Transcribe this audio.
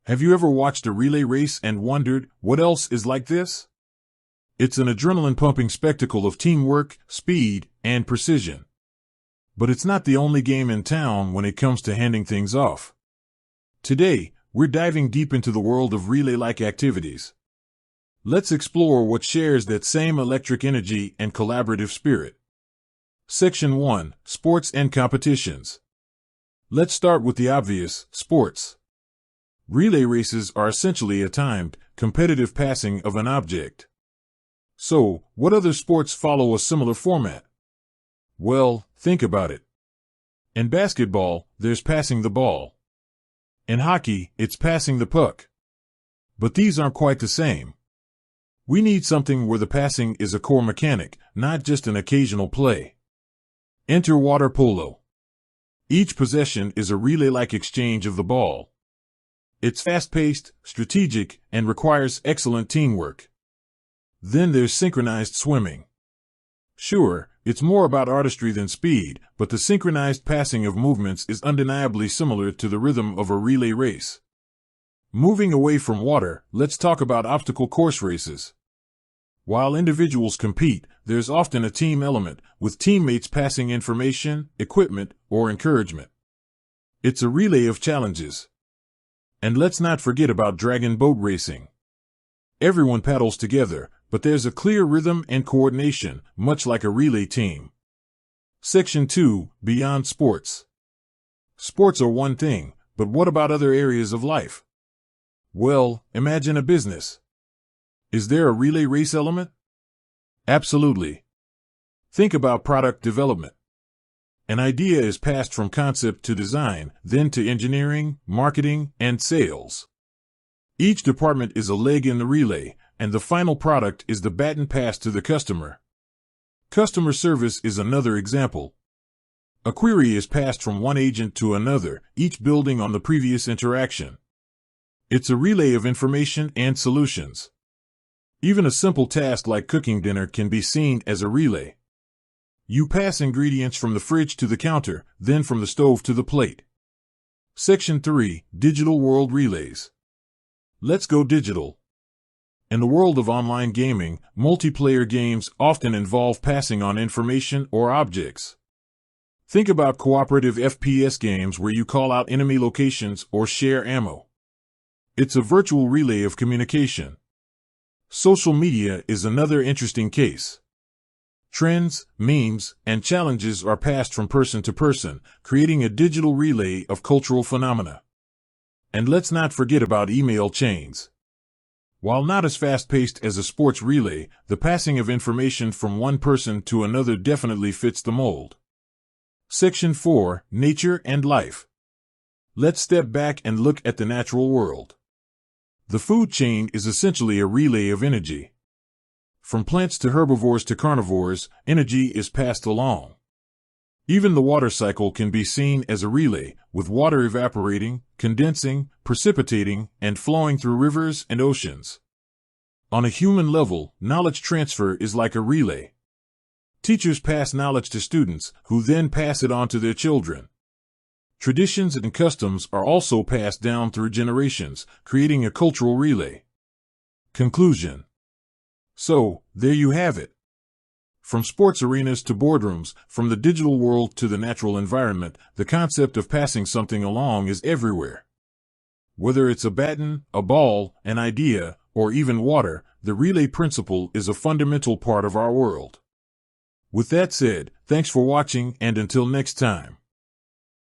Have you ever watched a relay race and wondered, what else is like this? It's an adrenaline-pumping spectacle of teamwork, speed, and precision. But it's not the only game in town when it comes to handing things off. Today, we're diving deep into the world of relay-like activities. Let's explore what shares that same electric energy and collaborative spirit. Section 1. Sports and Competitions. Let's start with the obvious, sports. Relay races are essentially a timed, competitive passing of an object. So, what other sports follow a similar format? Well, think about it. In basketball, there's passing the ball. In hockey, it's passing the puck. But these aren't quite the same. We need something where the passing is a core mechanic, not just an occasional play. Enter water polo. Each possession is a relay-like exchange of the ball. It's fast-paced, strategic, and requires excellent teamwork. Then there's synchronized swimming. Sure, it's more about artistry than speed, but the synchronized passing of movements is undeniably similar to the rhythm of a relay race. Moving away from water, let's talk about obstacle course races. While individuals compete, there's often a team element, with teammates passing information, equipment, or encouragement. It's a relay of challenges. And let's not forget about dragon boat racing. Everyone paddles together, but there's a clear rhythm and coordination, much like a relay team. Section 2. Beyond sports. Sports are one thing, but what about other areas of life? Well, imagine a business. Is there a relay race element? Absolutely. Think about product development. An idea is passed from concept to design, then to engineering, marketing, and sales. Each department is a leg in the relay, and the final product is the baton passed to the customer. Customer service is another example. A query is passed from one agent to another, each building on the previous interaction. It's a relay of information and solutions. Even a simple task like cooking dinner can be seen as a relay. You pass ingredients from the fridge to the counter, then from the stove to the plate. Section 3. Digital World Relays. Let's go digital. In the world of online gaming, multiplayer games often involve passing on information or objects. Think about cooperative FPS games where you call out enemy locations or share ammo. It's a virtual relay of communication. Social media is another interesting case. Trends, memes, and challenges are passed from person to person, creating a digital relay of cultural phenomena. And let's not forget about email chains. While not as fast-paced as a sports relay, the passing of information from one person to another definitely fits the mold. Section 4. Nature and Life. Let's step back and look at the natural world. The food chain is essentially a relay of energy. From plants to herbivores to carnivores, energy is passed along. Even the water cycle can be seen as a relay, with water evaporating, condensing, precipitating, and flowing through rivers and oceans. On a human level, knowledge transfer is like a relay. Teachers pass knowledge to students, who then pass it on to their children. Traditions and customs are also passed down through generations, creating a cultural relay. Conclusion. So, there you have it. From sports arenas to boardrooms, from the digital world to the natural environment, the concept of passing something along is everywhere. Whether it's a baton, a ball, an idea, or even water, the relay principle is a fundamental part of our world. With that said, thanks for watching, and until next time.